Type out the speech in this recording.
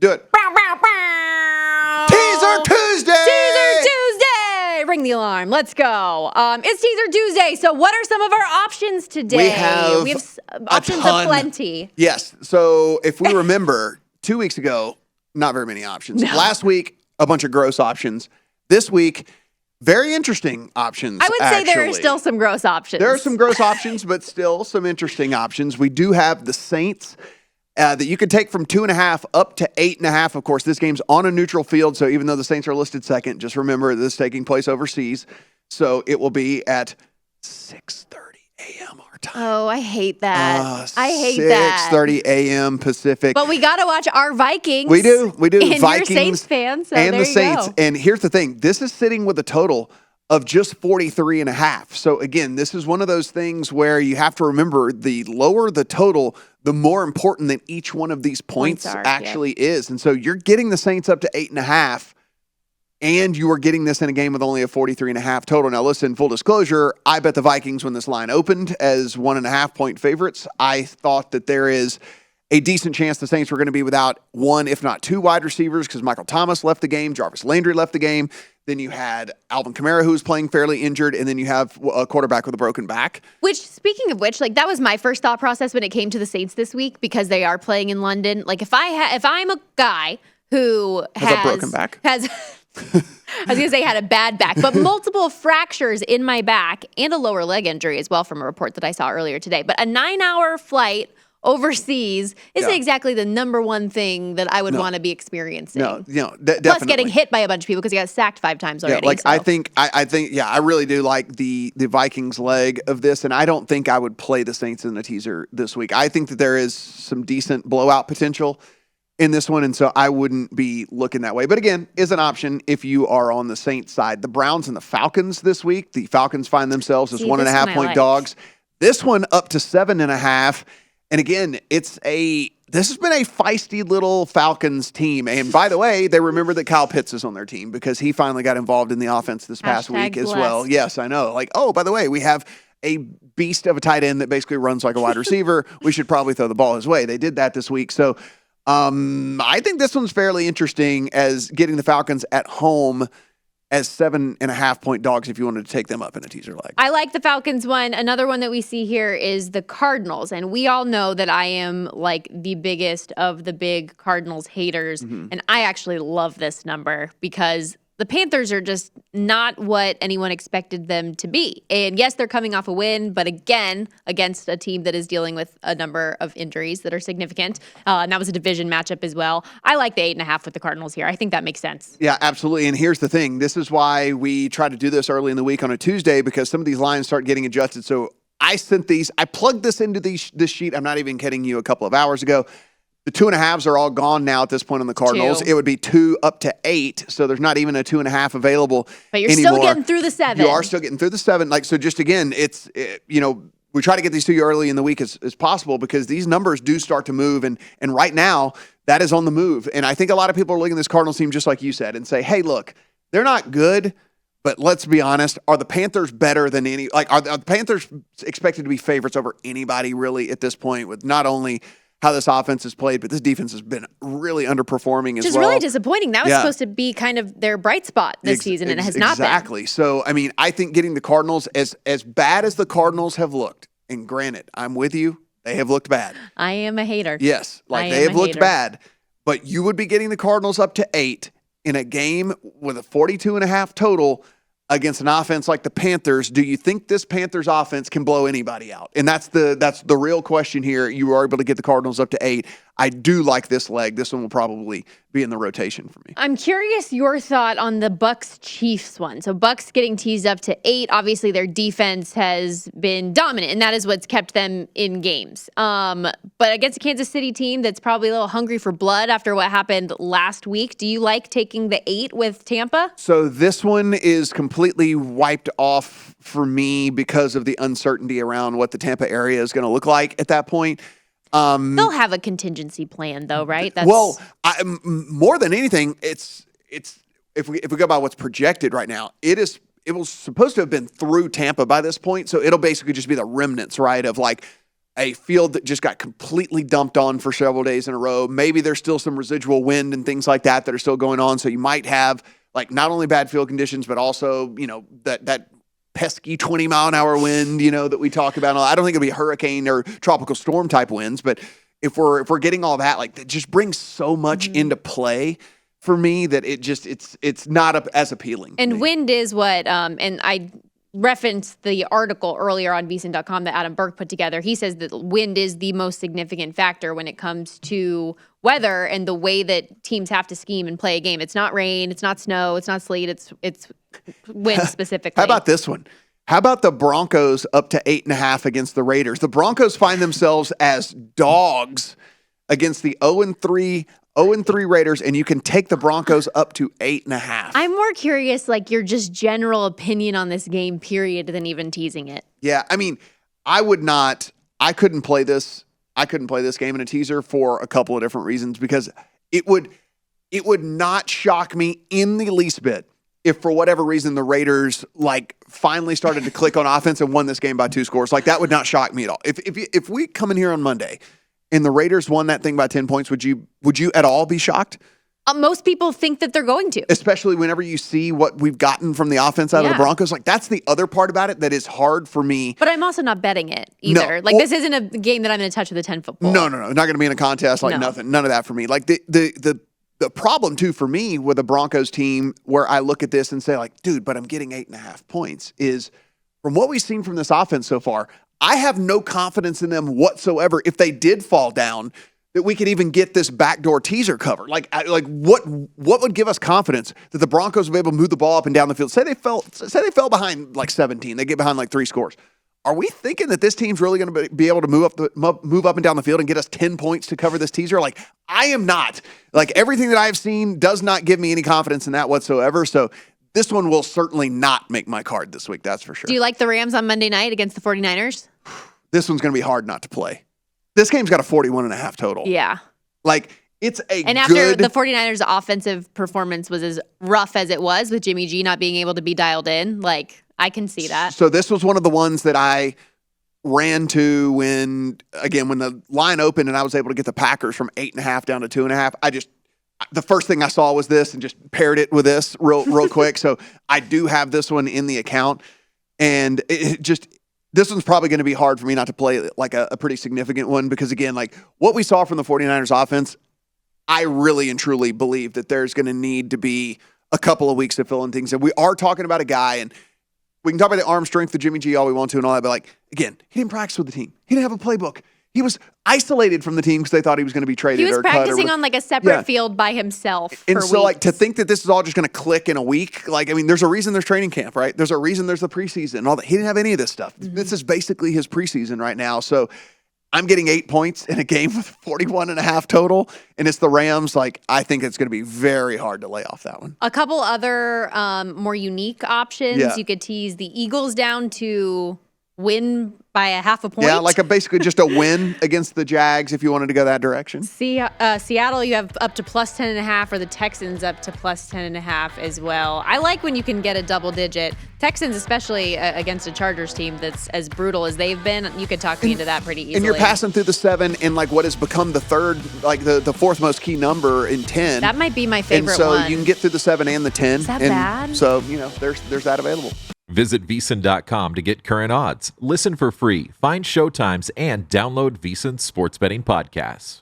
Do it. Teaser Tuesday! Teaser Tuesday! Ring the alarm. Let's go. It's Teaser Tuesday. So what are some of our options today? We have options aplenty. Yes. So if we remember, 2 weeks ago, not very many options. No. Last week, a bunch of gross options. This week, very interesting options. I would say there are still some gross options. There are some gross options, but still some interesting options. We do have the Saints that you could take from 2.5 up to 8.5. Of course, this game's on a neutral field, so even though the Saints are listed second, just remember this is taking place overseas. So it will be at 6:30 a.m. our time. Oh, I hate that. I hate that. 6:30 a.m. Pacific. But we got to watch our Vikings. We do. And Vikings you're Saints fans, so and there the you Saints. go. And here's the thing. This is sitting with a total of just 43.5. So again, this is one of those things where you have to remember the lower the total, the more important that each one of these points actually is. And so you're getting the Saints up to 8.5, and you are getting this in a game with only a 43.5 total. Now listen, full disclosure, I bet the Vikings when this line opened as 1.5 point favorites. I thought that there is a decent chance the Saints were going to be without one, if not two wide receivers, because Michael Thomas left the game, Jarvis Landry left the game. Then you had Alvin Kamara, who was playing fairly injured, and then you have a quarterback with a broken back. Which, speaking of which, like that was my first thought process when it came to the Saints this week because they are playing in London. Like if I'm a guy who has a broken back, I was gonna say had a bad back, but multiple fractures in my back and a lower leg injury as well from a report that I saw earlier today. But a 9-hour flight overseas isn't exactly the number one thing that I would want to be experiencing. Definitely. Plus getting hit by a bunch of people because he got sacked 5 times already. I think, I really do like the Vikings leg of this, and I don't think I would play the Saints in the teaser this week. I think that there is some decent blowout potential in this one, and so I wouldn't be looking that way. But again, is an option if you are on the Saints side. The Browns and the Falcons this week. The Falcons find themselves as 1.5 point dogs. This one up to 7.5. And again, this has been a feisty little Falcons team. And by the way, they remember that Kyle Pitts is on their team because he finally got involved in the offense this past week as well. Yes, I know. Like, oh, by the way, we have a beast of a tight end that basically runs like a wide receiver. We should probably throw the ball his way. They did that this week. So I think this one's fairly interesting as getting the Falcons at home as 7.5 point dogs if you wanted to take them up in a teaser leg. I like the Falcons one. Another one that we see here is the Cardinals. And we all know that I am like the biggest of the big Cardinals haters. Mm-hmm. And I actually love this number because the Panthers are just not what anyone expected them to be. And yes, they're coming off a win, but again, against a team that is dealing with a number of injuries that are significant. And that was a division matchup as well. I like the 8.5 with the Cardinals here. I think that makes sense. Yeah, absolutely. And here's the thing. This is why we try to do this early in the week on a Tuesday because some of these lines start getting adjusted. So I plugged this into this sheet. I'm not even kidding you, a couple of hours ago. The 2.5s are all gone now at this point on the Cardinals. 2. It would be 2 up to 8, so there's not even a 2.5 available. But you're anymore. Still getting through the 7. You are still getting through the 7. So just again, we try to get these to you early in the week as possible because these numbers do start to move, and right now that is on the move. And I think a lot of people are looking at this Cardinals team just like you said and say, hey, look, they're not good. But let's be honest, are the Panthers better than any? Are the Panthers expected to be favorites over anybody really at this point? With not only how this offense is played, but this defense has been really underperforming as well. Which is really disappointing. That was supposed to be kind of their bright spot this season, and it has not been. Exactly. So, I mean, I think getting the Cardinals, as bad as the Cardinals have looked, and granted, I'm with you, they have looked bad. I am a hater. Yes, they have looked bad, but you would be getting the Cardinals up to 8 in a game with a 42.5 total against an offense like the Panthers. Do you think this Panthers offense can blow anybody out? And that's the real question here. You are able to get the Cardinals up to 8. I do like this leg. This one will probably be in the rotation for me. I'm curious your thought on the Bucs-Chiefs one. So Bucs getting teased up to 8. Obviously, their defense has been dominant, and that is what's kept them in games. But against a Kansas City team that's probably a little hungry for blood after what happened last week, do you like taking the 8 with Tampa? So this one is completely wiped off for me because of the uncertainty around what the Tampa area is going to look like at that point. They'll have a contingency plan, though, right? More than anything, it's if we go by what's projected right now, it was supposed to have been through Tampa by this point, so it'll basically just be the remnants, right, of like a field that just got completely dumped on for several days in a row. Maybe there's still some residual wind and things like that are still going on. So you might have like not only bad field conditions, but also, that pesky 20-mile-an-hour wind, that we talk about. I don't think it'll be hurricane or tropical storm type winds, but if we're getting all that, like, that just brings so much into play for me that it's not as appealing. And wind is what, and I referenced the article earlier on VSiN.com that Adam Burke put together. He says that wind is the most significant factor when it comes to weather and the way that teams have to scheme and play a game. It's not rain, it's not snow, it's not sleet, it's wind specifically. How about this one? How about the Broncos up to 8.5 against the Raiders? The Broncos find themselves as dogs against the 0-3 Raiders, and you can take the Broncos up to 8.5. I'm more curious, like, your just general opinion on this game, period, than even teasing it. Yeah, I mean, I couldn't play this game in a teaser for a couple of different reasons, because it would not shock me in the least bit if for whatever reason the Raiders like finally started to click on offense and won this game by 2 scores. Like, that would not shock me at all. If we come in here on Monday and the Raiders won that thing by 10 points, would you at all be shocked? Most people think that they're going to. Especially whenever you see what we've gotten from the offense out of the Broncos. Like, that's the other part about it that is hard for me. But I'm also not betting it either. This isn't a game that I'm going to touch with a 10-foot pole. No. Not going to be in a contest. Like, nothing. None of that for me. Like, the problem, too, for me with the Broncos team, where I look at this and say, like, dude, but I'm getting 8.5 points, is from what we've seen from this offense so far, I have no confidence in them whatsoever if they did fall down that we could even get this backdoor teaser cover. Like what would give us confidence that the Broncos will be able to move the ball up and down the field? Say they fell behind like 17. They get behind like 3 scores. Are we thinking that this team's really going to be able to move up and down the field and get us 10 points to cover this teaser? Like, I am not. Like, everything that I've seen does not give me any confidence in that whatsoever. So this one will certainly not make my card this week. That's for sure. Do you like the Rams on Monday night against the 49ers? This one's going to be hard not to play. This game's got a 41.5 total. Yeah. Like, it's And after the 49ers' offensive performance was as rough as it was, with Jimmy G not being able to be dialed in, like, I can see that. So this was one of the ones that I ran to when the line opened and I was able to get the Packers from 8.5 down to 2.5. The first thing I saw was this and just paired it with this real quick. So I do have this one in the account, and this one's probably going to be hard for me not to play like a pretty significant one, because again, like what we saw from the 49ers offense, I really and truly believe that there's going to need to be a couple of weeks to fill in things. And we are talking about a guy, and we can talk about the arm strength of Jimmy G all we want to and all that, but like, again, he didn't practice with the team. He didn't have a playbook. He was isolated from the team because they thought he was going to be traded. He was practicing on like a separate field by himself. And for so, weeks. like, to think that this is all just going to click in a week, like, I mean, there's a reason there's training camp, right? There's a reason there's the preseason and all that. He didn't have any of this stuff. Mm-hmm. This is basically his preseason right now. So I'm getting 8 points in a game with 41.5 total, and it's the Rams. Like, I think it's going to be very hard to lay off that one. A couple other more unique options. Yeah. You could tease the Eagles down to win by a half a point. Yeah, like basically just a win against the Jags if you wanted to go that direction. Seattle, you have up to plus 10.5, or the Texans up to plus 10.5 as well. I like when you can get a double digit. Texans, especially against a Chargers team that's as brutal as they've been, you could talk me into that pretty easily. And you're passing through the 7 in like what has become the third, like the fourth most key number in 10. That might be my favorite one. And so one. you can get through the 7 and the 10. Is that bad? So, there's that available. Visit VSiN.com to get current odds, listen for free, find showtimes, and download VSiN Sports Betting Podcasts.